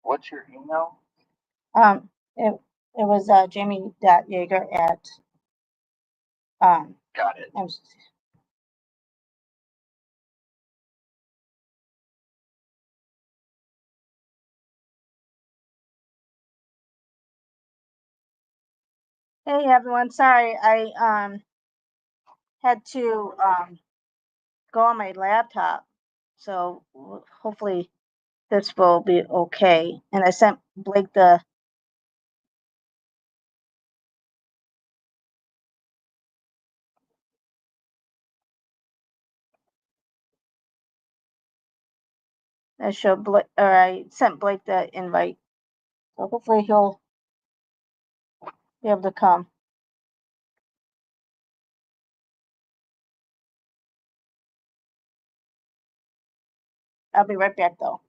What's your email? It was Jamie.Yeager at Got it. MCC. Hey everyone, sorry I had to go on my laptop, so hopefully this will be okay. And I sent Blake the I sent Blake the invite, so hopefully he'll be able to come. I'll be right back though.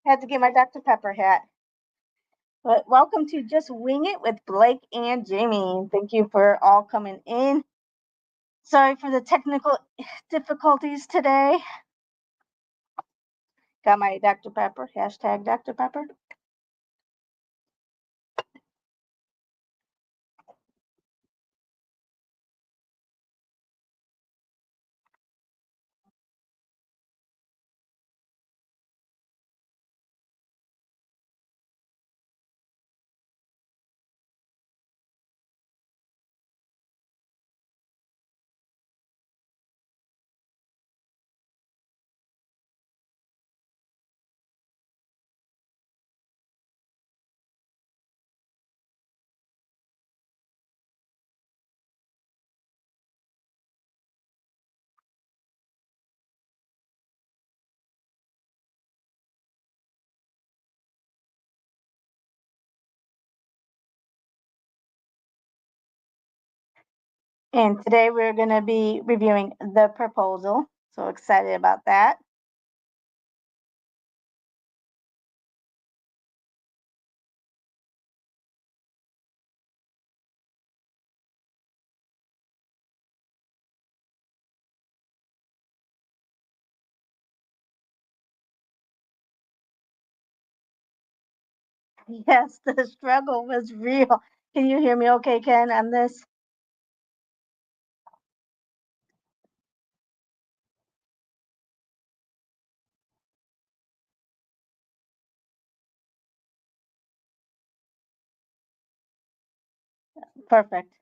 Had to get my Dr. Pepper hat. But welcome to Just Wing It with Blake and Jamie. Thank you for all coming in. Sorry for the technical difficulties today. Got my Dr. Pepper, hashtag Dr. Pepper. And today we're going to be reviewing the proposal. So excited about that. Yes, the struggle was real. Can you hear me okay, Ken, on this? Perfect.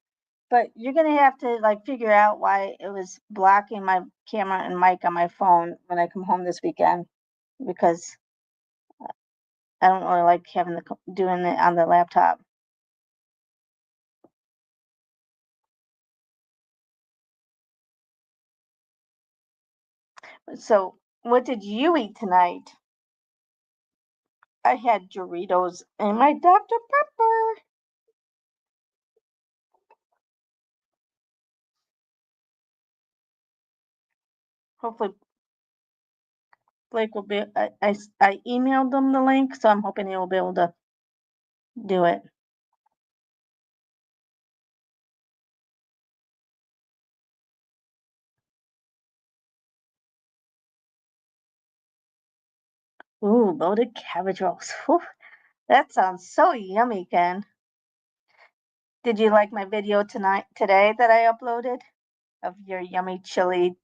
But you're gonna have to like figure out why it was blocking my camera and mic on my phone when I come home this weekend, because I don't really like having doing it on the laptop. So, what did you eat tonight? I had Doritos and my Dr. Pepper. Hopefully, Blake will be. I emailed them the link, so I'm hoping he'll be able to do it. Ooh, loaded cabbage rolls. Whew, that sounds so yummy, Ken. Did you like my video today that I uploaded of your yummy chili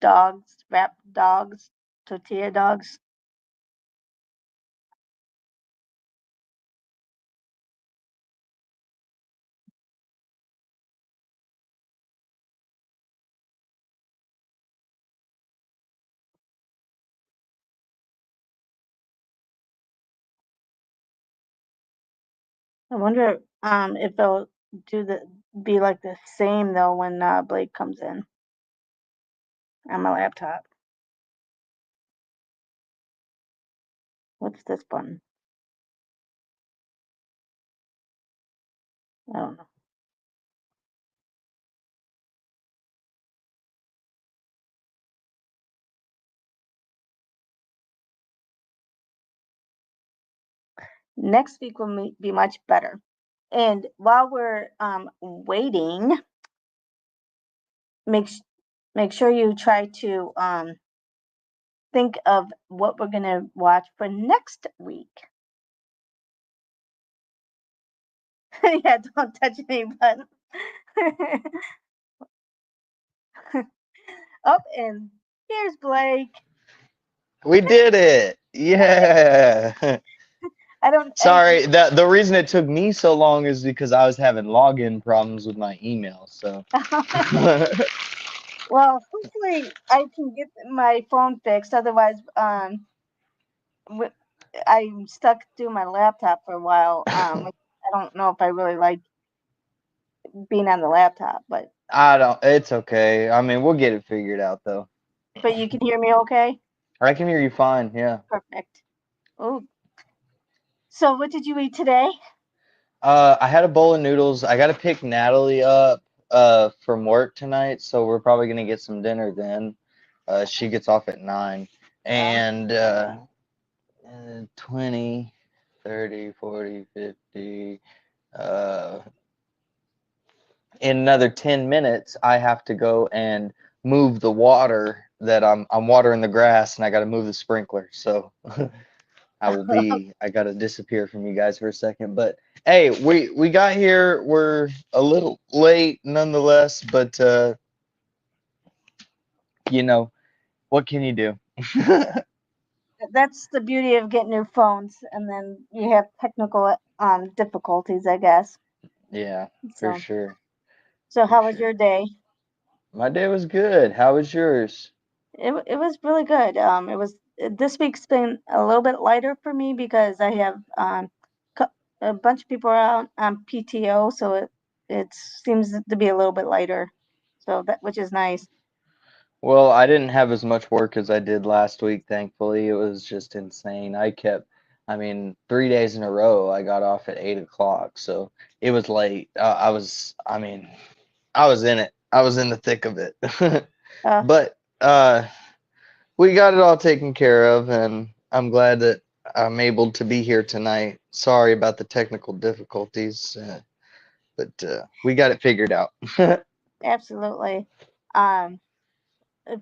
dogs, wrapped dogs, tortilla dogs? I wonder if they'll be like the same though when Blake comes in on my laptop. What's this button? I don't know. Next week will be much better. And while we're waiting, make make sure you try to think of what we're gonna watch for next week. Yeah, don't touch any buttons. Oh, and here's Blake. We did it. Yeah. I don't. Sorry, the reason it took me so long is because I was having login problems with my email. So Well, hopefully I can get my phone fixed. Otherwise, wi- I'm stuck doing my laptop for a while. I don't know if I really like being on the laptop, I don't. It's okay. I mean, we'll get it figured out though. but you can hear me okay. I can hear you fine. Yeah. Perfect. Oh, so what did you eat today? I had a bowl of noodles. I got to pick Natalie up from work tonight, so we're probably gonna get some dinner then. She gets off at 9. Uh, And 20, 30, 40, 50. Uh, in another 10 minutes, I have to go and move the water that I'm watering the grass, and I got to move the sprinkler. So I got to disappear from you guys for a second. But hey, we got here. We're a little late nonetheless, but you know, what can you do? that's the beauty of getting new phones, and then you have technical difficulties, I guess. Yeah, for So, sure. so For how was sure. your day? My day was good. How was yours? It was really good. This week's been a little bit lighter for me because I have a bunch of people are out on PTO, so it seems to be a little bit lighter. So that which is nice. Well, I didn't have as much work as I did last week, thankfully. It was just insane. I mean, 3 days in a row, I got off at 8 o'clock, so it was late. I mean, I was in it. I was in the thick of it. Uh, But we got it all taken care of, and I'm glad that I'm able to be here tonight. Sorry about the technical difficulties, but we got it figured out. Absolutely. Um, uh,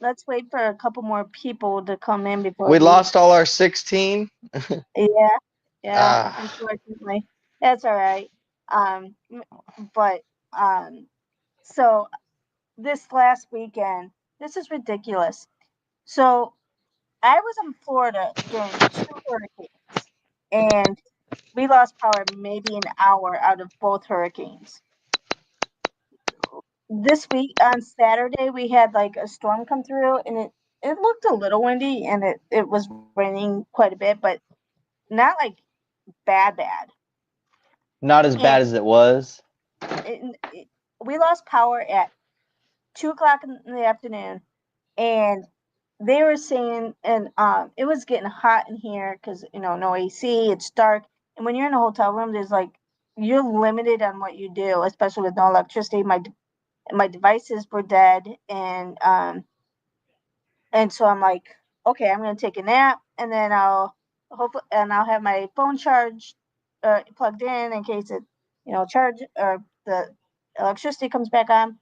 let's wait for a couple more people to come in before We we. lost all our 16. Yeah, yeah. Ah. Unfortunately, that's all right. But um, so this last weekend, this is ridiculous. So I was in Florida during two hurricanes, and we lost power maybe an hour out of both hurricanes. This week on Saturday, we had like a storm come through, and it looked a little windy, and it was raining quite a bit, but not like bad. Not as And bad as it was. we lost power at 2 o'clock in the afternoon, and they were saying, and it was getting hot in here because no AC, it's dark, and when you're in a hotel room, there's like you're limited on what you do, especially with no electricity. My devices were dead, and so I'm like, okay, I'm gonna take a nap, and then I'll have my phone charged, plugged in case it, charge or the electricity comes back on.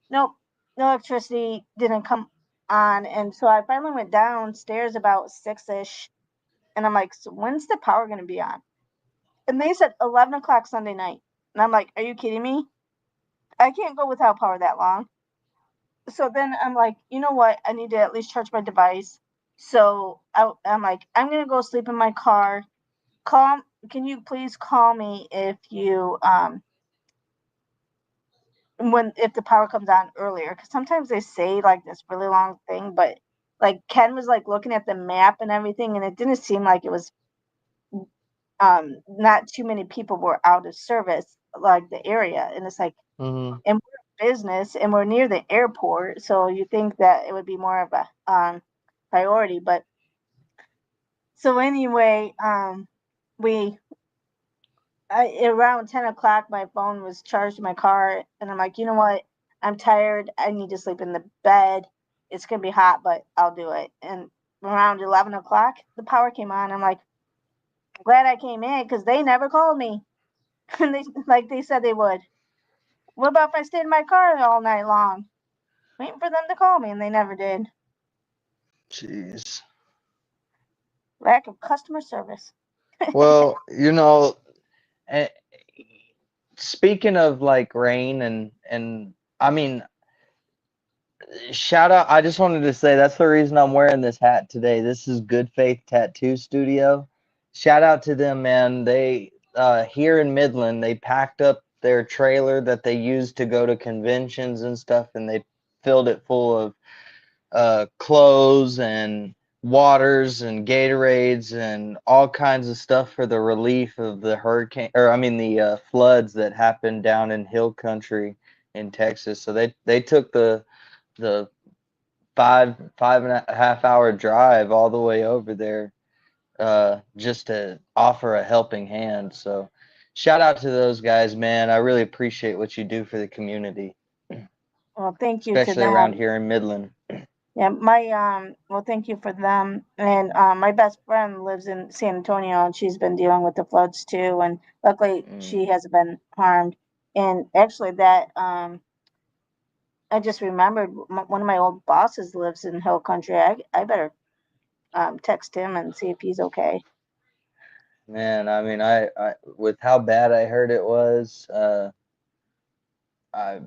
Nope, no electricity didn't come on, and so I finally went downstairs about 6ish, and I'm like, so when's the power gonna be on? And they said 11 o'clock Sunday night, and I'm like, are you kidding me? I can't go without power that long. So then I'm like, you know what? I need to at least charge my device. So I'm like, I'm gonna go sleep in my car. Call, can you please call me if the power comes on earlier? Because sometimes they say like this really long thing, but like Ken was like looking at the map and everything, and it didn't seem like it was not too many people were out of service like the area, and it's like, Hmm. and we're in business and we're near the airport, so you think that it would be more of a priority. But so anyway, we around 10 o'clock, my phone was charged in my car, and I'm like, you know what? I'm tired. I need to sleep in the bed. It's gonna be hot, but I'll do it. And around 11 o'clock, the power came on. I'm like, glad I came in because they never called me. And they said they would. What about if I stayed in my car all night long, waiting for them to call me, and they never did? Jeez. Lack of customer service. Well, eh, speaking of like rain and I mean, shout out. I just wanted to say that's the reason I'm wearing this hat today. This is Good Faith Tattoo Studio. Shout out to them, man. They here in Midland, they packed up their trailer that they used to go to conventions and stuff, and they filled it full of clothes and waters and Gatorades and all kinds of stuff for the relief of the hurricane, or I mean the floods that happened down in Hill Country in Texas. So they took the 5.5 hour drive all the way over there just to offer a helping hand. So shout out to those guys, man. I really appreciate what you do for the community, Well, thank you to especially around them. here in Midland. Yeah, well, thank you for them. And my best friend lives in San Antonio, and she's been dealing with the floods too. And luckily, Mm. she hasn't been harmed. And actually, that I just remembered one of my old bosses lives in Hill Country. I better text him and see if he's okay. Man, I mean, I with how bad I heard it was, I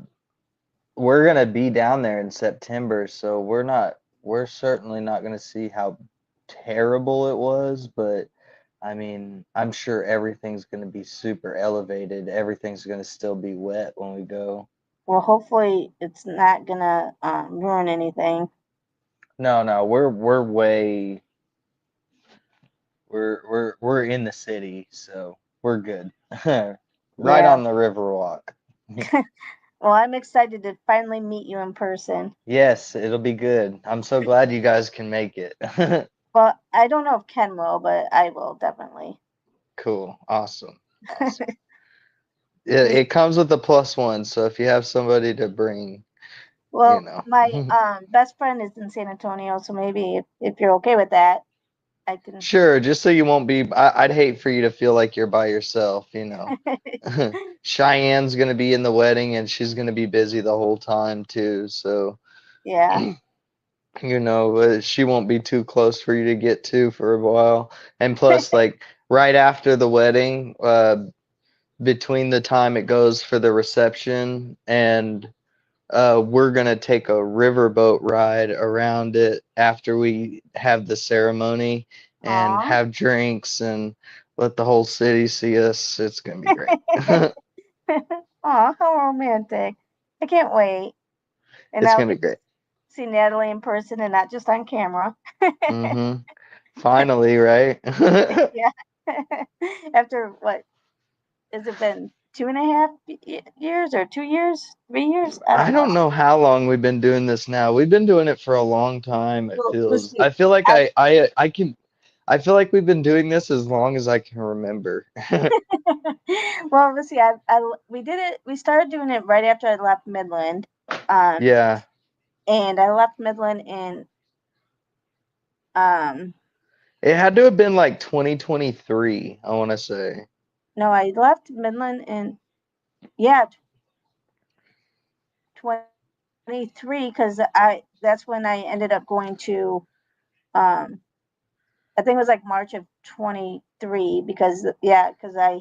we're gonna be down there in September, so we're certainly not gonna see how terrible it was, but I mean, I'm sure everything's gonna be super elevated. Everything's gonna still be wet when we go. Well, hopefully, it's not gonna ruin anything. No, no, we're in the city, so we're good. Right Yeah. on the Riverwalk. Well, I'm excited to finally meet you in person. Yes, it'll be good. I'm so glad you guys can make it. Well, I don't know if Ken will, but I will definitely. Cool. Awesome. Awesome. It comes with a +1, so if you have somebody to bring, you Well, know. my best friend is in San Antonio, so maybe if you're okay with that, I can. Sure, just so you won't be, I'd hate for you to feel like you're by yourself. Cheyenne's gonna be in the wedding and she's gonna be busy the whole time too, so Yeah. she won't be too close for you to get to for a while. And plus, like right after the wedding, between the time it goes for the reception and we're gonna take a riverboat ride around it after we have the ceremony and Aw. have drinks and let the whole city see us. It's gonna be great. Aw, how romantic. I can't wait. And It's I'll gonna be get to great. see Natalie in person and not just on camera. Mm-hmm. Finally, right? Yeah. After what, has it been 2.5 years or 2 years, 3 years? I I don't know. don't know how long we've been doing this now. We've been doing it for a long time, it Well, feels. Lucy, I feel like I I feel like we've been doing this as long as I can remember. well, let's see. We did it. We started doing it right after I left Midland, um, Yeah. and I left Midland in um. It had to have been like 2023, I want to say. No, I left Midland in, yeah, 23, because I that's when I ended up going to um. I think it was like March of 23, because I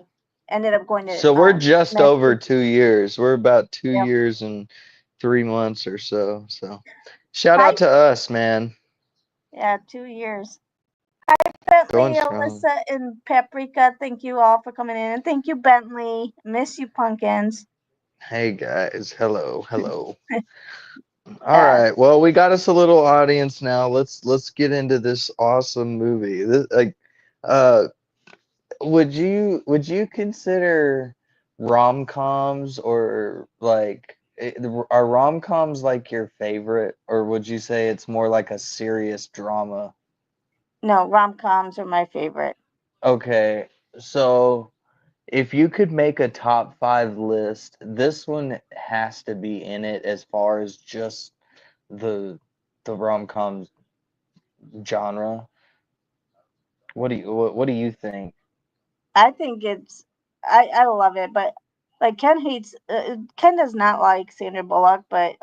ended up going to So we're just over Massachusetts. 2 years. We're about two Yep. years and 3 months or so. So shout Hi. out to us, man. Yeah, 2 years. Going Bentley, strong. Alyssa, and Paprika, thank you all for coming in. And thank you, Bentley. Miss you, pumpkins. Hey guys, hello, hello. All Uh, right. Well, we got us a little audience now. Let's get into this awesome movie. Uh, would you consider rom-coms or like are rom-coms like your favorite, or would you say it's more like a serious drama? no, rom-coms are my favorite. Okay, so if you could make a top 5 list, this one has to be in it as far as just the the rom-com genre. What do you think? I think it's I love it, but like Ken does not like Sandra Bullock, but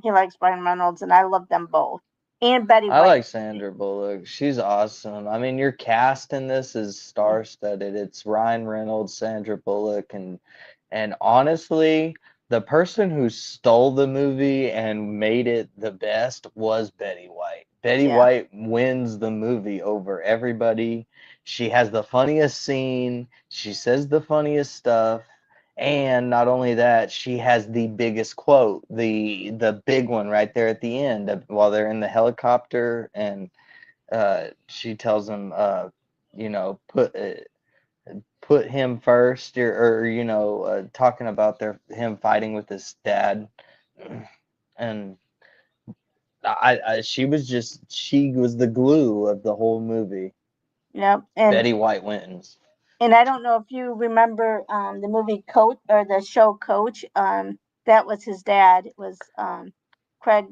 he likes Brian Reynolds, and I love them both, and Betty I White. like Sandra Bullock. She's awesome. I mean, your cast in this is star-studded. It's Ryan Reynolds, Sandra Bullock, and honestly, the person who stole the movie and made it the best was Betty White. Betty Yeah, White wins the movie over everybody. She has the funniest scene. She says the funniest stuff. And not only that, she has the biggest quote, the big one right there at the end while they're in the helicopter, and she tells him, you know, put him first, or you know, talking about him fighting with his dad, and she was the glue of the whole movie. yeah, Betty White wins. and I don't know if you remember the movie Coach or the show Coach. That was his dad. It was Craig.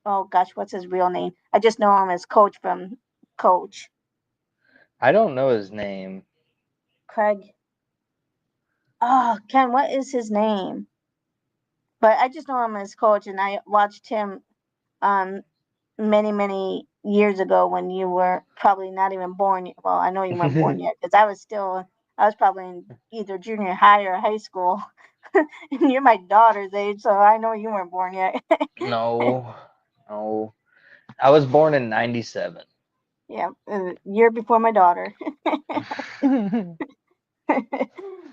Oh gosh, what's his real name? I just know him as Coach from Coach. I don't know his name. Craig. Oh, Ken, what is his name? But I just know him as Coach, and I watched him um many years ago when you were probably not even born yet. Well, I know you weren't born yet because I was probably in either junior high or high school. And you're my daughter's age, so I know you weren't born yet. No, no. I was born in '97. Yeah, a year before my daughter.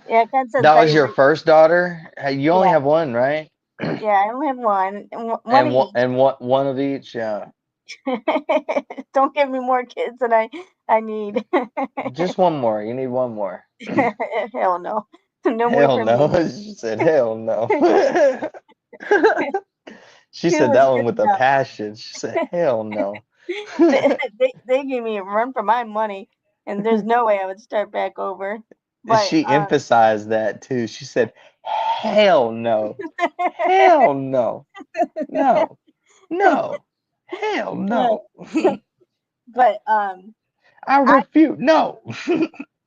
Yeah, Ken says That was Betty your White. first daughter? You only Yeah, have one, right? yeah, I only have one, one And each. one of each, yeah. Don't give me more kids than I need. Just one more. You need one more. Hell no, no more Hell for no. me. She said, hell no. She Two said was that one good with a enough. passion. She said, hell no. They gave me a run for my money, and there's no way I would start back over. But She emphasized that too. She said, hell no. Hell no. No. No. Hell no. but I I refute. No.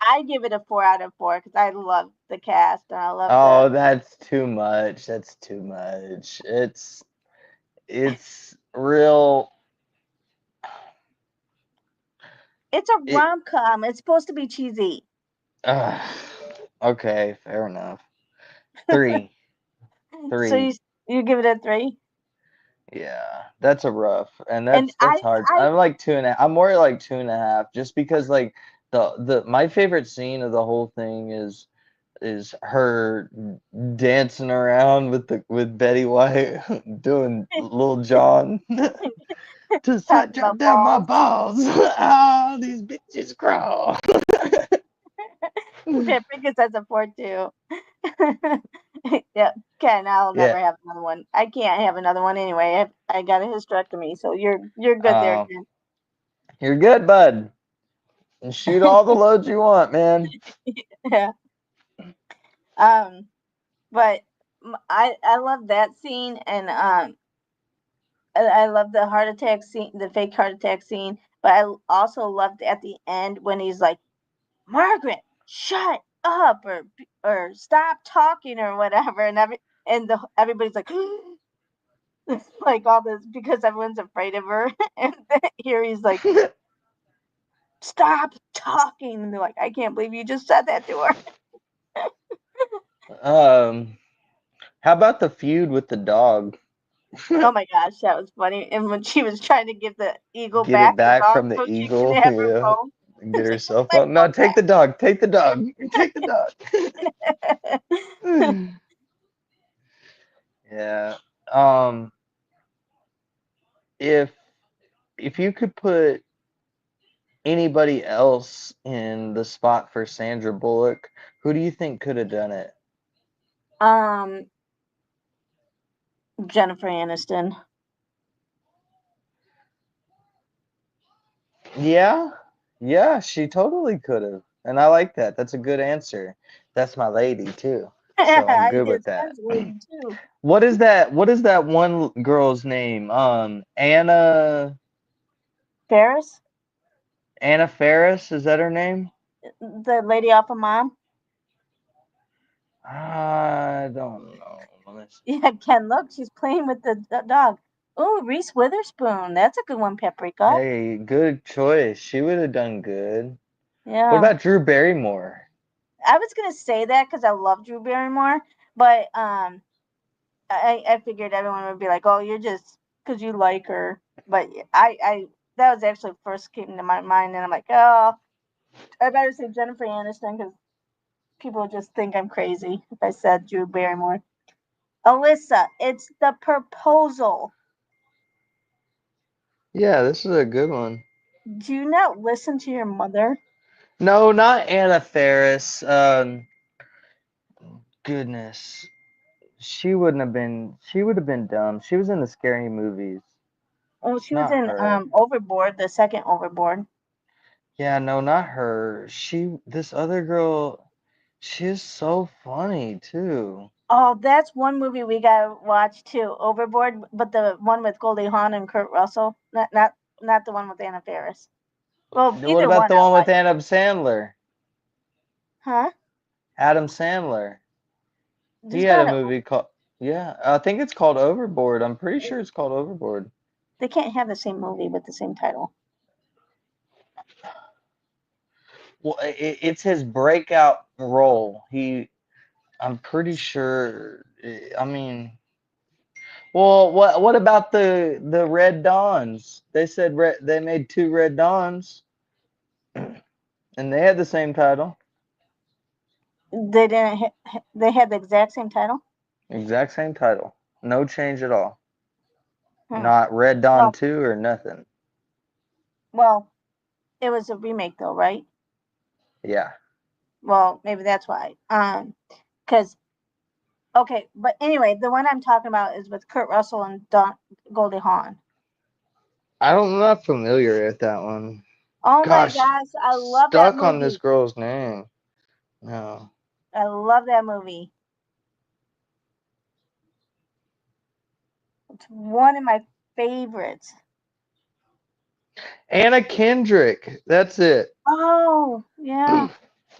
I give it a 4 out of 4 because I love the cast and I love the. Oh, that's too much. That's too much. It's real. It's a It rom-com. It's supposed to be cheesy. uh, okay, fair enough. Three. So Three. you give it a 3, Yeah. That's a rough. And and that's hard. I I'm like 2.5. I'm more like 2.5 just because like the my favorite scene of the whole thing is her dancing around with Betty White doing Little John. To talking suck about down my balls. balls. Ah, these bitches crawl. Yeah, because that's a 4 too. Yeah, Ken, I'll Yeah. never have another one. I can't have another one anyway. I got a hysterectomy, so you're good there, Oh, Ken. you're good, bud. And shoot all the loads you want, man. Yeah. Um, but I love that scene, and I love the heart attack scene, the fake heart attack scene. But I also loved at the end when he's like, Margaret, shut up, or stop talking or whatever, and everybody's like. Like all this because everyone's afraid of her, and then here he's like, "Stop talking!" And they're like, "I can't believe you just said that to her." um, how about the feud with the dog? Oh my gosh, that was funny. And when she was trying to give the eagle Get it back the back dog from the so she can eagle, have her yeah. phone, And get it's her like, "Give cell my phone. No, phone take the dog. Take the dog. Take the dog. back." Yeah. Um, if if you could put anybody else in the spot for Sandra Bullock, who do you think could have done it? um, Jennifer Aniston. Yeah, yeah, she totally could have. And I like that. That's a good answer. That's my lady too. So I'm good with It's that. Ken's lady too. What is that one girl's name? Ferris, Anna Faris, is that her name? the lady off of Mom. I don't know. Let's- Yeah, Ken, look, she's playing with the dog. Oh, Reese Witherspoon. That's a good one, Paprika. Hey, good choice. She would have done good. What Yeah. about Drew Barrymore? I was gonna say that because I love Drew Barrymore, but I figured everyone would be like, "Oh, you're just because you like her." But I that was actually first came to my mind, and I'm like, "Oh, I better say Jennifer Aniston because people just think I'm crazy if I said Drew Barrymore." Alyssa, it's The Proposal. Yeah, this is a good one. Do you not listen to your mother? No, not Anna Faris. Goodness. She wouldn't have been, she would have been dumb. She was in the scary movies. Oh, she was Not in her. Overboard, the second Overboard. Yeah, no, not her. This other girl, she's so funny too. Oh, that's one movie we gotta watch too, Overboard, but the one with Goldie Hawn and Kurt Russell, not the one with Anna Faris. Well, What either about one the I one with like. Adam Sandler? Huh? Adam Sandler. He There's had a not a. movie called, yeah, I think it's called Overboard. I'm pretty sure it's called Overboard. They can't have the same movie with the same title. Well, it's his breakout role. I'm pretty sure. I mean, well, what about the Red Dawns? They said they made two Red Dawns, and they had the same title, They didn't. They had the exact same title. exact same title, no change at all. Hmm. Not Red Dawn Well, 2 or nothing. well, it was a remake though, right? Yeah, Well, maybe that's why. Because okay, but anyway, the one I'm talking about is with Kurt Russell and Goldie Hawn. I'm not familiar with that one. Oh my Gosh, gosh, I love that stuck on this movie. girl's name. No. I love that movie. It's one of my favorites. Anna Kendrick. That's it. Oh, yeah.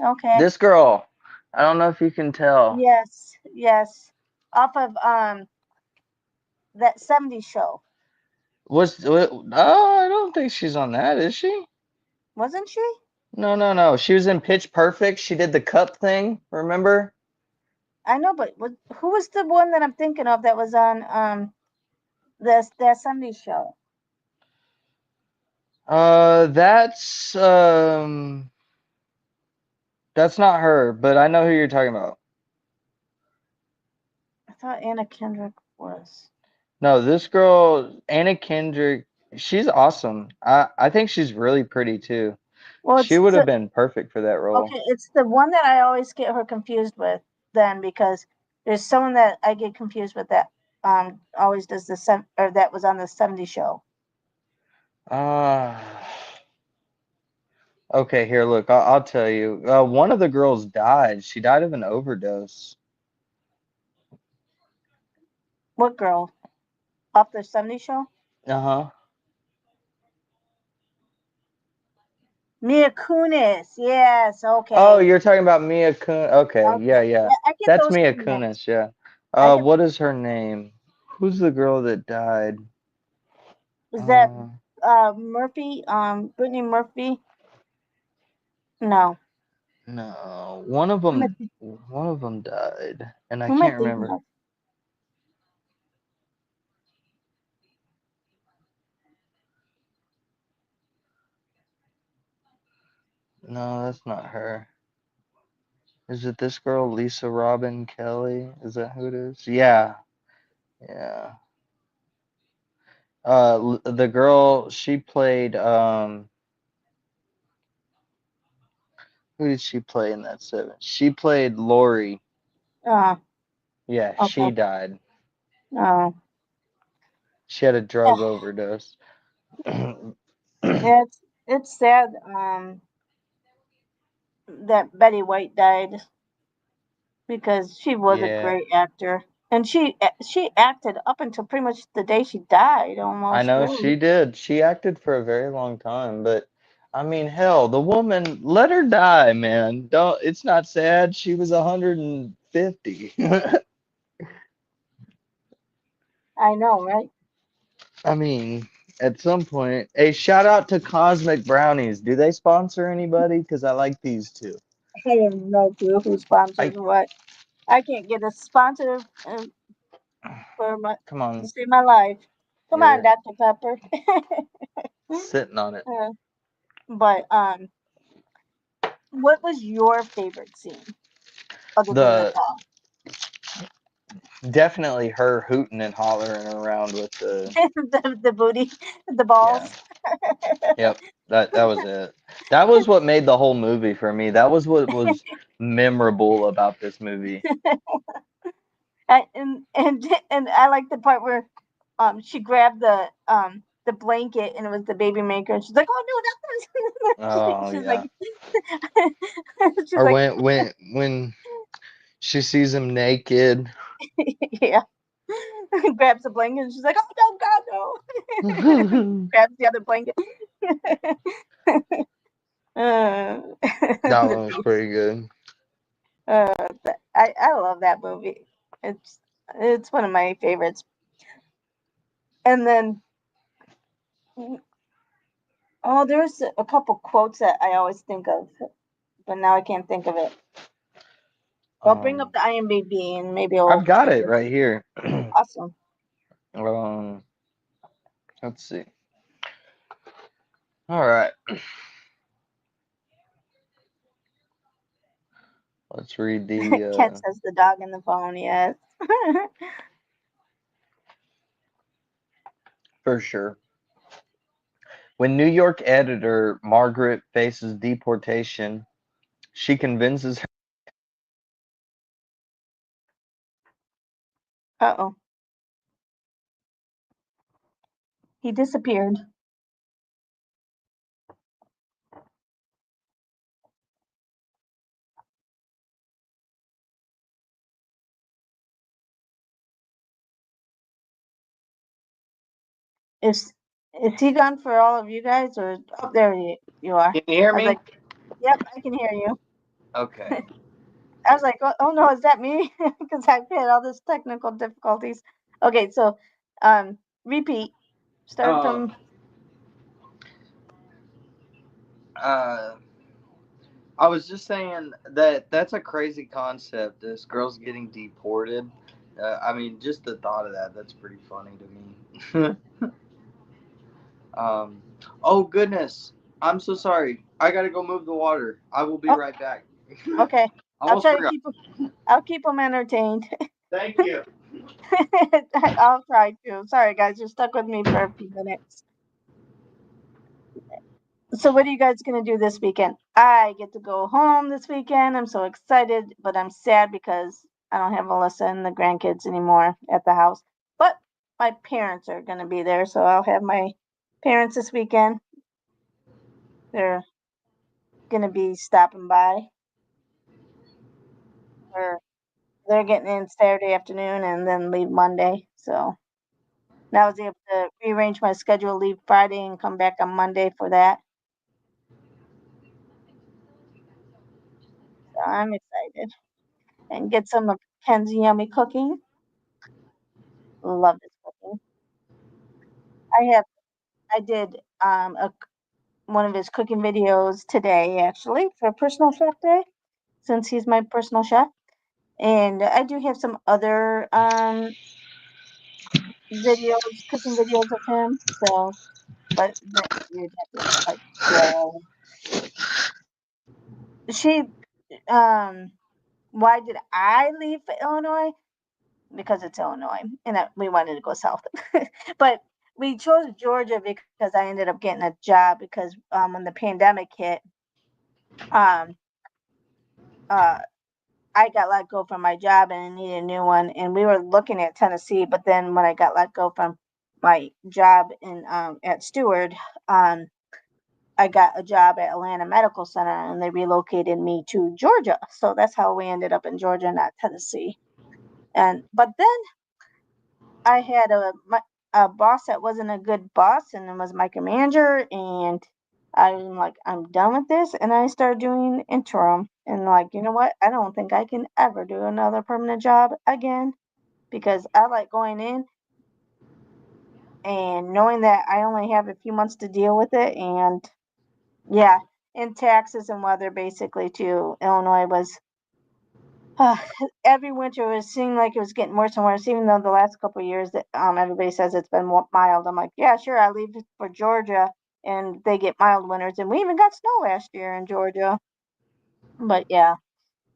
Okay. This girl. I don't know if you can tell. Yes, yes. Off of that 70s show. Oh, I don't think she's on that, is she? Wasn't she? No, no, no. She was in Pitch Perfect. She did the cup thing, remember? I know, but who was the one that I'm thinking of that was on this that 70s show? That's that's not her, but I know who you're talking about. I thought Anna Kendrick was. No, this girl, Anna Kendrick, she's awesome. I think she's really pretty too. Well, She would have been perfect for that role. okay, it's the one that I always get her confused with then because there's someone that I get confused with that always does or that was on the 70s show. Ah. Okay, here, look, I'll tell you. One of the girls died. She died of an overdose. What girl? Off the 70s show? Uh-huh. Mia Kunis. Yes, Oh, okay. you're talking about Mia Kun. Okay, yeah, Okay. yeah. Yeah, I get That's those Mia two mixed. Kunis, yeah. I get What is her name? Who's the girl that died? is that Uh, Murphy? Brittany Murphy? No. no. Who am I, One of them died, and I who am I can't thinking remember. of? No, that's not her. Is it this girl, Lisa Robin Kelly? Is that who it is? Yeah, yeah. The girl she played. Who did she play in that seven? She played Lori. Uh, Yeah, she okay. died. No. She had a Yeah, drug overdose. yeah, it's sad that Betty White died because she was a Yeah, great actor. And she acted up until pretty much the day she died I almost, know really. she did. She acted for a very long time, but I mean, hell, the woman, let her die, man. Don't, it's not sad. She was 50. I know, right? I mean, at some point, a shout out to Cosmic Brownies. Do they sponsor anybody? Because I like these two. I have no clue who sponsors I what. I can't get a sponsor for my come to on save my life. Come on, here, Dr. Pepper. sitting on it. Uh, but what was your favorite scene other than the The dog? definitely her hooting and hollering around with the The booty, the yeah. balls. Yep. That was it. That was what made the whole movie for me. That was what was memorable about this movie. And I like the part where she grabbed the blanket and it was the baby maker and she's like, oh no, that was Oh she's like yeah. she's Or like when she sees him naked. yeah. Grabs the blanket and she's like, oh no, God no. That Grabs the other blanket. one was pretty good. I love that movie. It's one of my favorites. And then oh, there's a couple quotes that I always think of, but now I can't think of it. I'll bring up Um, the IMDb and maybe I've I'll got think it of right here. awesome. um, let's see. All right, let's read the Ken says the dog in the phone, yes. for sure. When New York editor Margaret faces deportation, she convinces Uh-oh. He disappeared. Is he gone for all of you guys or oh there you are. Can you hear I was me? like, yep, I can hear you. Okay. I was like, oh no, is that me? Because I've had all this technical difficulties. Okay, so repeat. Start Uh, from uh, I was just saying that that's a crazy concept. This girl's getting deported. I mean, just the thought of that's pretty funny to me. um, oh goodness, I'm so sorry. I gotta go move the water. I will be oh right back. okay. Almost forgot. I'll keep them entertained. Thank you. I'll try to. Sorry guys, you're stuck with me for a few minutes. So what are you guys gonna do this weekend? I get to go home this weekend. I'm so excited, but I'm sad because I don't have Melissa and the grandkids anymore at the house. But my parents are gonna be there, so I'll have my parents this weekend. They're gonna be stopping by. Or they're getting in Saturday afternoon and then leave Monday. So now I was able to rearrange my schedule, leave Friday and come back on Monday for that. So I'm excited and get some of Ken's yummy cooking. Love this cooking. I have I did one of his cooking videos today actually for Personal Chef Day since he's my personal chef. And I do have some other videos, cooking videos of him. So, but you'd have to like scroll. She why did I leave for Illinois? Because it's Illinois, and we wanted to go south. But we chose Georgia because I ended up getting a job because when the pandemic hit, um, uh, I got let go from my job and I needed a new one. And we were looking at Tennessee, but then when I got let go from my job in at Steward, um, I got a job at Atlanta Medical Center, and they relocated me to Georgia. So that's how we ended up in Georgia, not Tennessee. And but then I had a boss that wasn't a good boss and was micromanager, and I'm like, I'm done with this, and I started doing interim. And like, you know what? I don't think I can ever do another permanent job again because I like going in and knowing that I only have a few months to deal with it. And yeah, and taxes and weather basically too. Illinois was uh, every winter was seemed like it was getting worse and worse. Even though the last couple of years that everybody says it's been mild, I'm like, yeah, sure. I leave for Georgia and they get mild winters, and we even got snow last year in Georgia. But yeah,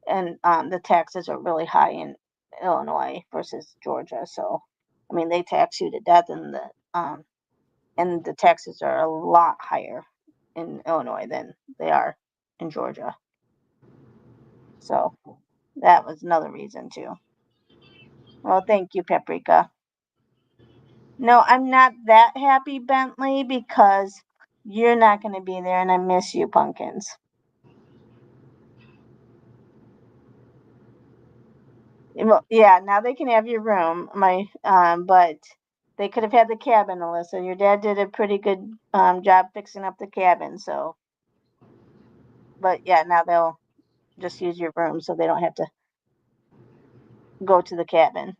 and the taxes are really high in Illinois versus Georgia. So, I mean, they tax you to death, and the taxes are a lot higher in Illinois than they are in Georgia. So that was another reason too. Well, thank you, Paprika. No, I'm not that happy, Bentley, because you're not going to be there, and I miss you, Pumpkins. Well, yeah, now they can have your room, but they could have had the cabin, Alyssa. Your dad did a pretty good job fixing up the cabin, so. But yeah, now they'll just use your room, so they don't have to go to the cabin.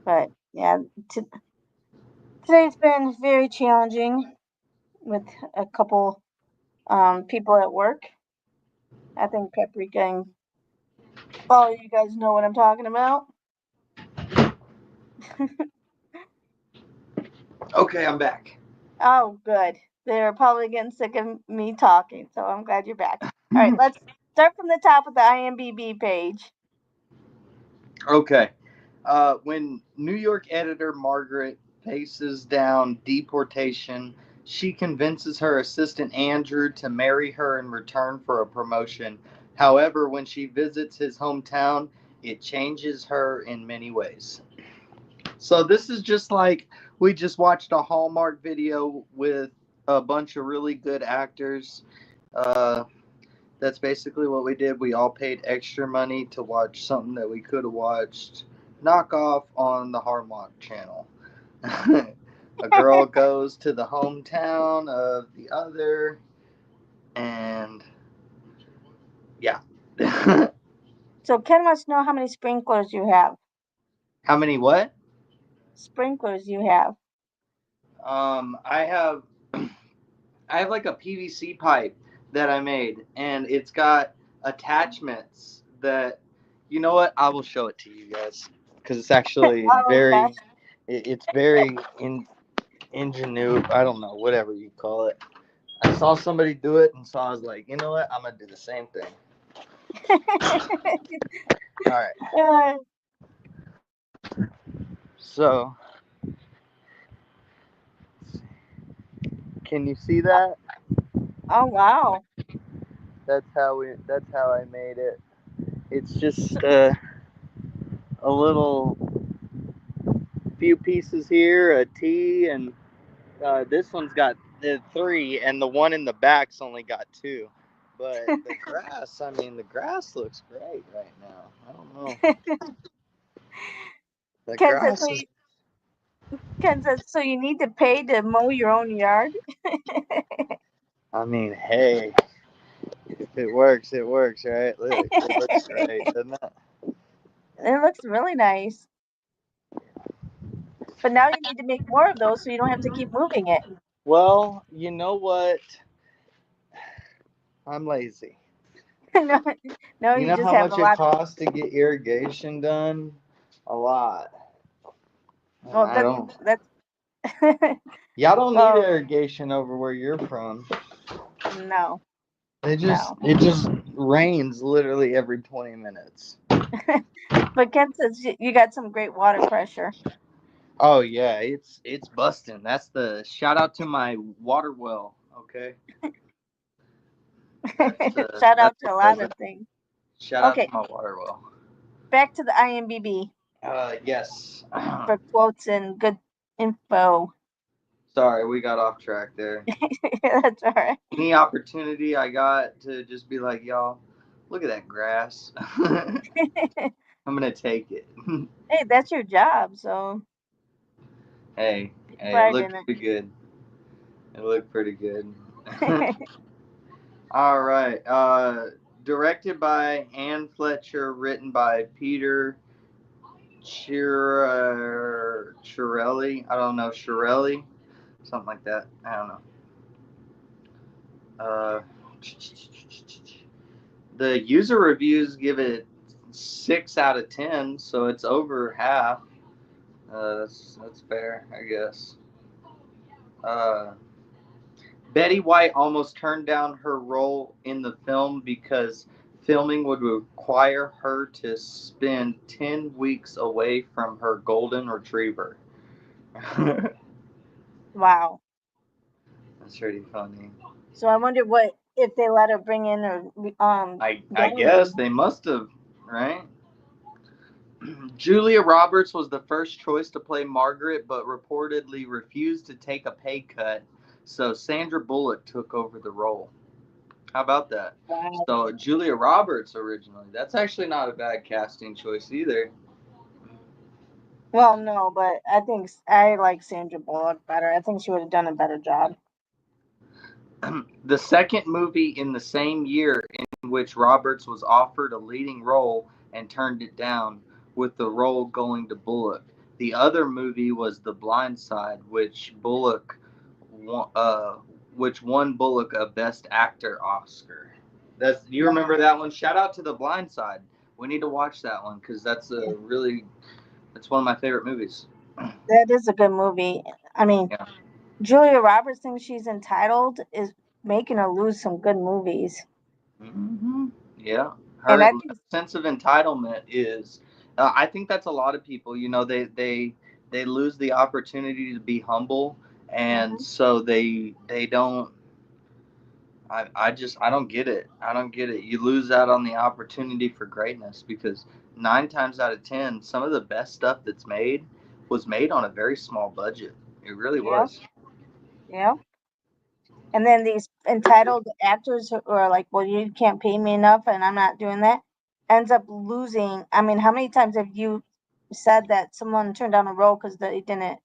But yeah, today's been very challenging with a couple people at work. I think Paprika and all you guys know what I'm talking about. Okay, I'm back. Oh, good. They're probably getting sick of me talking, so I'm glad you're back. All right, let's start from the top of the IMDb page. Okay. When New York editor Margaret faces down deportation, she convinces her assistant Andrew to marry her in return for a promotion. However, when she visits his hometown, it changes her in many ways. So, this is just like we just watched a Hallmark video with a bunch of really good actors. Uh, that's basically what we did. We all paid extra money to watch something that we could have watched knockoff on the Hallmark channel. A girl goes to the hometown of the other, and yeah. So Ken wants to know how many sprinklers you have. How many what? Sprinklers you have. I have I have like a PVC pipe that I made, and it's got attachments that, you know what? I will show it to you guys because it's actually Oh, okay. it's very ingenuous. I don't know, whatever you call it. I saw somebody do it, and so I was like, you know what? I'm gonna do the same thing. All right. So, can you see that? Oh, wow. That's how I made it. It's just a little few pieces here, a T, and this one's got the 3, and the one in the back's only got 2. But the grass, I mean, the grass looks great right now. I don't know. The Ken says, grass is. so you need to pay to mow your own yard? I mean, hey, if it works, right? Look, it looks great, doesn't it? It looks really nice. But now you need to make more of those so you don't have to keep moving it. Well, you know what? I'm lazy. no, no, You you know just how have a much it lot. costs to get irrigation done? A lot. And Well, I don't. that's Y'all don't need well, irrigation over where you're from. no, It no. just rains literally every 20 minutes. But Ken says you got some great water pressure. Oh yeah, it's busting. That's the shout out to my water well. Okay, Shout that's out to what a does lot it. of things. Shout out to Okay, my water well. back to the IMDb Yes. for quotes and good info. Sorry, we got off track there. That's all right. Any opportunity I got to just be like, y'all, look at that grass. I'm gonna take it. Hey, that's your job, so Hey, take hey, it pride looked in pretty good. It looked pretty good. it. All right. Directed by Anne Fletcher, written by Peter Chirelli. I don't know, Chirelli, something like that. I don't know. Uh, the user reviews give it 6 out of 10, so it's over half. That's fair, I guess. Uh, Betty White almost turned down her role in the film because filming would require her to spend 10 weeks away from her golden retriever. That's Wow. pretty funny. So I wonder what if they let her bring in or I get guess anyone. they must have, right? Julia Roberts was the first choice to play Margaret, but reportedly refused to take a pay cut, so Sandra Bullock took over the role. How about that? Wow. So Julia Roberts originally. That's actually not a bad casting choice either. Well, no, but I like Sandra Bullock better. I think she would have done a better job. The second movie in the same year in which Roberts was offered a leading role and turned it down, with the role going to Bullock. The other movie was The Blind Side, which won Bullock a Best Actor Oscar. That's you remember Wow. that one? Shout out to The Blind Side. We need to watch that one because that's one of my favorite movies. That is a good movie. I mean, Yeah. Julia Roberts thinks she's entitled is making her lose some good movies. Yeah, And her I think, sense of entitlement is. I think that's a lot of people. They lose the opportunity to be humble, and mhm, so they don't. I don't get it. I don't get it. You lose out on the opportunity for greatness because 9 times out of 10, some of the best stuff that's made was made on a very small budget. It really yeah, was. yeah. And then these entitled actors who are like, well, you can't pay me enough and I'm not doing that, ends up losing. I mean, how many times have you said that someone turned down a role because they didn't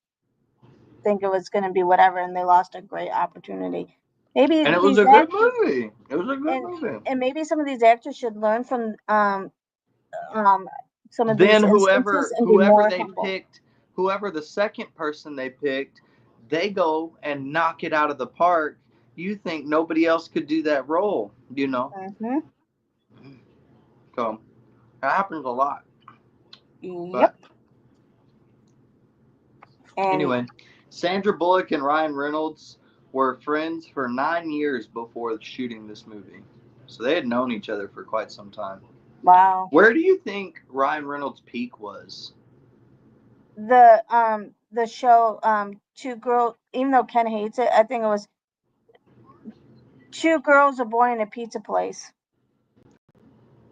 think it was going to be whatever and they lost a great opportunity? Maybe And it was these a good actors movie. It was a good and movie. and maybe some of these actors should learn from um some of these Then instances whoever and be whoever more they humble. picked, whoever the second person they picked, they go and knock it out of the park. You think nobody else could do that role? Hmm. So that happens a lot. But Yep. And anyway, Sandra Bullock and Ryan Reynolds were friends for 9 years before shooting this movie, so they had known each other for quite some time. wow. Where do you think Ryan Reynolds' peak was? The show Two Girls, even though Ken hates it, I think it was Two Girls, a Boy, in a Pizza Place.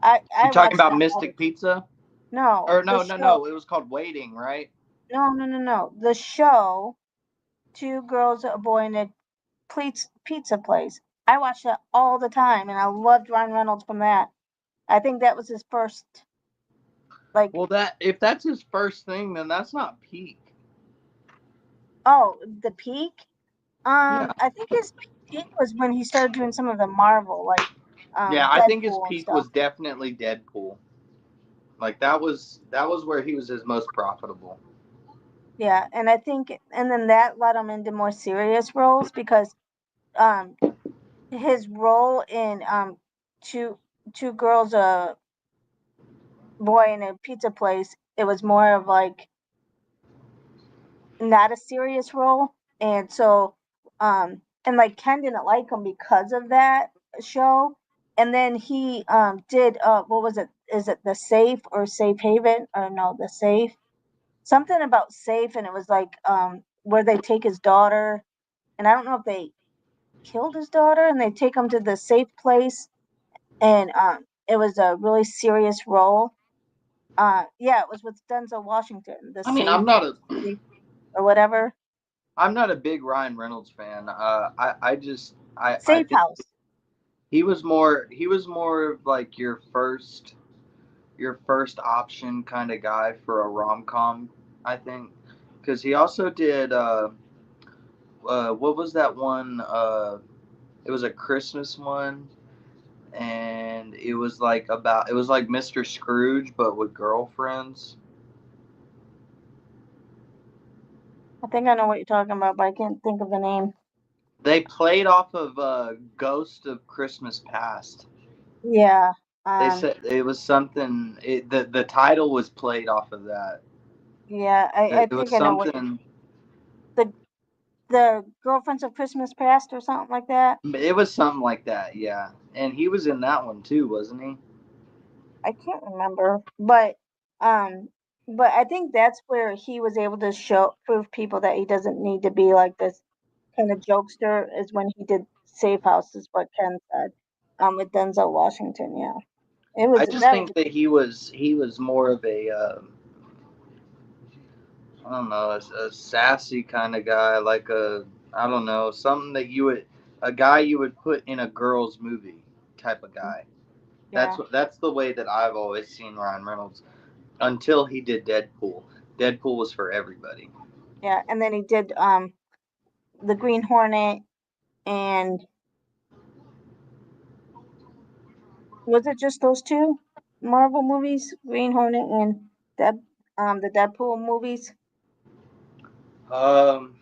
I You're talking watched about that all the Mystic time. Pizza? No, Or the no, no, show. no. It was called Waiting, right? No. The show Two Girls, a Boy, in a Pizza Place. I watched that all the time, and I loved Ryan Reynolds from that. I think that was his first, like, Well, that if that's his first thing, then that's not peak. oh, the peak. Yeah, I think his peak was when he started doing some of the Marvel, like yeah. I think his Deadpool and peak stuff. was definitely Deadpool. Like that was where he was his most profitable. Yeah, and I think, and then that led him into more serious roles because um his role in two two girls, a boy, in a pizza place, it was more of like not a serious role, and so and like Ken didn't like him because of that show, and then he did what was it? Is it The Safe or Safe Haven or no The Safe? Something about safe, and it was like where they take his daughter, and I don't know if they killed his daughter and they take him to the safe place, and it was a really serious role. Yeah, it was with Denzel Washington, the I mean, safe, safe or whatever. I'm not a big Ryan Reynolds fan. I just I Safe think House. he was more of like your first your first option kind of guy for a rom com. I think because he also did what was that one? It was a Christmas one, and it was like about it was like Mr. Scrooge but with girlfriends. I think I know what you're talking about, but I can't think of the name. They played off of Ghost of Christmas Past. Yeah. They said it was something. The title was played off of that. Yeah, I It was think I know what something. the Girlfriends of Christmas Past or something like that. It was something like that. Yeah, and he was in that one too, wasn't he? I can't remember, um, but I think that's where he was able to prove people that he doesn't need to be like this kind of jokester. Is when he did Safe House, is what Ken said. With Denzel Washington. Yeah, I just that was think that he was more of a I don't know a sassy kind of guy, like a I don't know something that you would a guy you would put in a girl's movie type of guy. yeah, That's the way that I've always seen Ryan Reynolds until he did Deadpool. Deadpool was for everybody. yeah. And then he did the Green Hornet, and was it just those two Marvel movies, Green Hornet and the Deadpool movies? Um,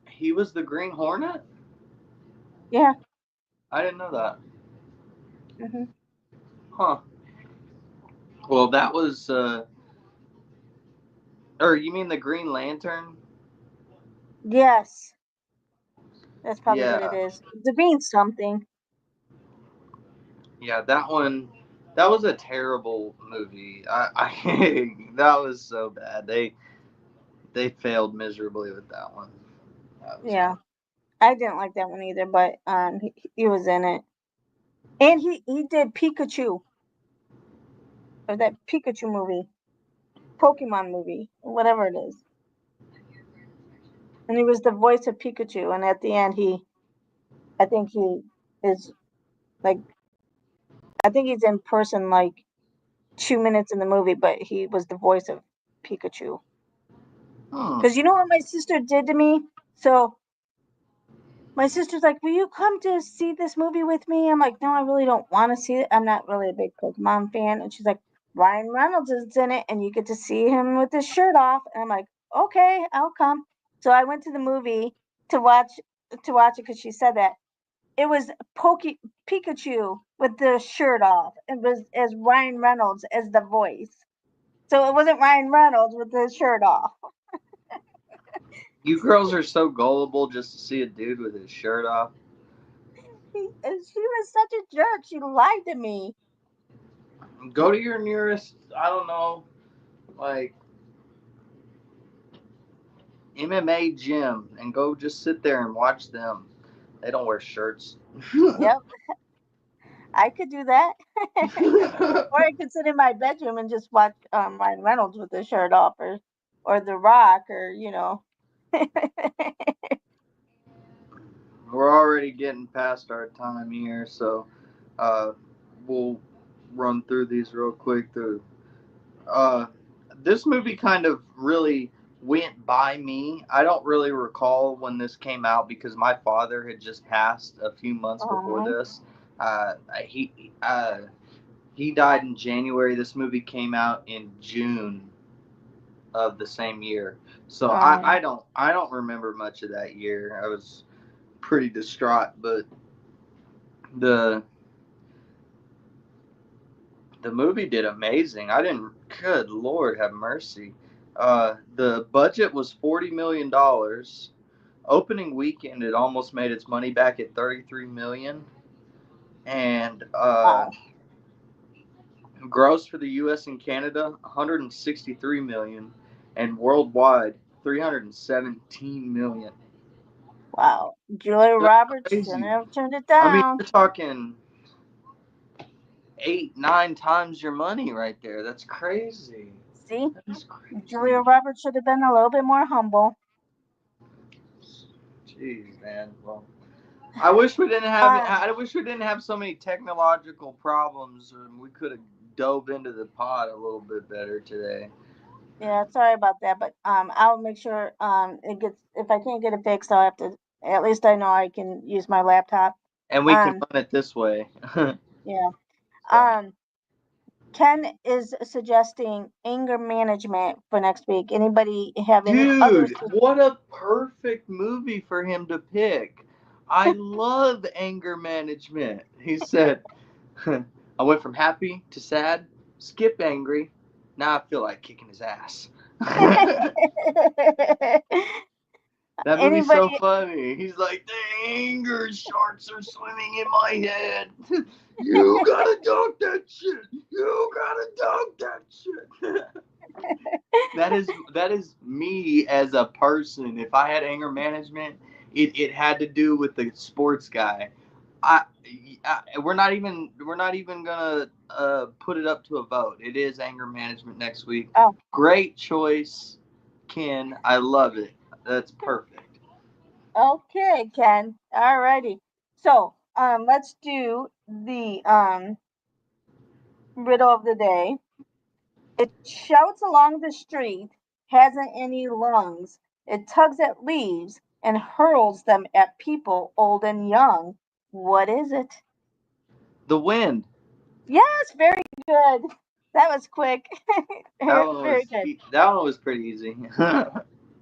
he was the Green Hornet. Yeah. I didn't know that. Hmm. Huh. Well, that was or you mean the Green Lantern? Yes, that's probably what it Yeah, is. The green something. yeah. That one. That was a terrible movie. I that was so bad. They failed miserably with that one. That was Yeah, bad. I didn't like that one either, but he was in it, and he did Pikachu, or that Pikachu movie, Pokemon movie, whatever it is, and he was the voice of Pikachu. And at the end, I think he is like, I think he's in person like 2 minutes in the movie, but he was the voice of Pikachu. Hmm. Because you know what my sister did to me? So my sister's like, "Will you come to see this movie with me?" I'm like, "No, I really don't want to see it. I'm not really a big Pokemon fan." And she's like, "Ryan Reynolds is in it, and you get to see him with his shirt off." And I'm like, "Okay, I'll come." So I went to the movie to watch it because she said that it was Pikachu with the shirt off. It was as Ryan Reynolds as the voice. So it wasn't Ryan Reynolds with his shirt off. You girls are so gullible just to see a dude with his shirt off. And she was such a jerk. She lied to me. Go to your nearest, I don't know, like MMA gym and go just sit there and watch them. They don't wear shirts. Yep, I could do that. Or I could sit in my bedroom and just watch Ryan Reynolds with his shirt off, or The Rock, or We're already getting past our time here, so uh, we'll run through these real quick. Uh, this movie kind of really went by me. I don't really recall when this came out because my father had just passed a few months before Oh, this. Uh, he he died in January. This movie came out in June of the same year. So oh, I don't remember much of that year. I was pretty distraught, but the the movie did amazing. I didn't. Good Lord, have mercy. The budget was $40 million. Opening weekend, it almost made its money back at 33 million, and wow, gross for the U.S. and Canada 163 million, and worldwide 317 million. wow. Julia That's Roberts shouldn't crazy. have turned it I mean, down. you're talking 8, 9 times your money right there. That's crazy. See, That's Julia crazy. Roberts should have been a little bit more humble. Jeez, man. Well, I wish we didn't have. Um, I wish we didn't have so many technological problems. We could have dove into the pod a little bit better today. yeah, sorry about that, but I'll make sure it gets. If I can't get it fixed, I'll have to. At least I know I can use my laptop. And we can Um, run it this way. yeah. So, Um, Ken is suggesting anger management for next week. Anybody have any other? dude, what a perfect movie for him to pick. I love anger management. He said, I went from happy to sad, skip angry. Now I feel like kicking his ass. That movie's so Anybody? funny. He's like, the anger sharks are swimming in my head. You gotta dunk that shit. You gotta dunk that shit. That is me as a person. If I had anger management, it had to do with the sports guy. I, we're not even gonna put it up to a vote. It is anger management next week. Oh, Great choice, Ken. I love it. That's perfect. okay, Ken. Alrighty. So, let's do the riddle of the day. It shouts along the street, hasn't any lungs. It tugs at leaves and hurls them at people old and young. What is it? The wind. Yes, very good. That was quick. That one Very was good. that one was pretty easy.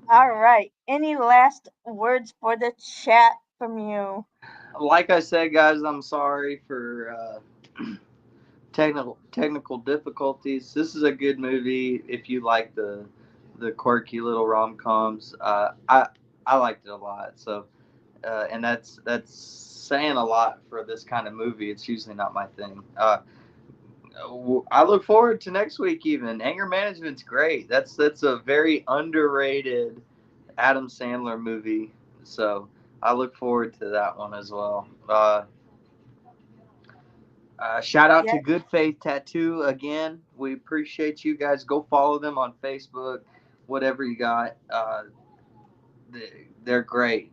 All right. Any last words for the chat from you? Like I said, guys, I'm sorry for technical difficulties. This is a good movie if you like the quirky little rom coms. I liked it a lot. So and that's saying a lot for this kind of movie. It's usually not my thing. I look forward to next week. Even anger management's great. That's a very underrated Adam Sandler movie. So I look forward to that one as well. Shout out to Yes. Good Faith Tattoo again. We appreciate you guys. Go follow them on Facebook, whatever you got. They're great.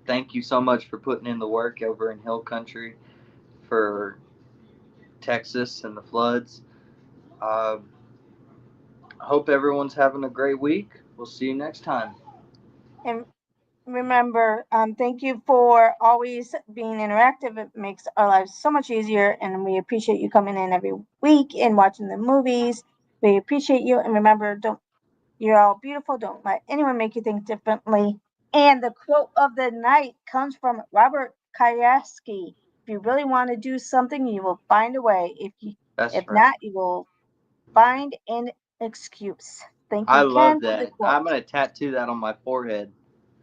Thank you so much for putting in the work over in Hill Country for Texas and the floods. Uh, hope everyone's having a great week. We'll see you next time. And remember, thank you for always being interactive. It makes our lives so much easier, and we appreciate you coming in every week and watching the movies. We appreciate you, and remember, don't you're all beautiful. Don't let anyone make you think differently. And the quote of the night comes from Robert Kiyosaki. If you really want to do something, you will find a way. That's If right. not, you will find an excuse. Thank I you, love Ken, for the that. quote. I'm gonna tattoo that on my forehead.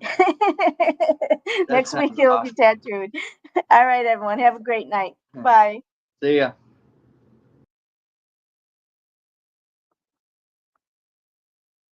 That Next week sounds it will be awesome. tattooed. All right, everyone. Have a great night. Bye. See ya.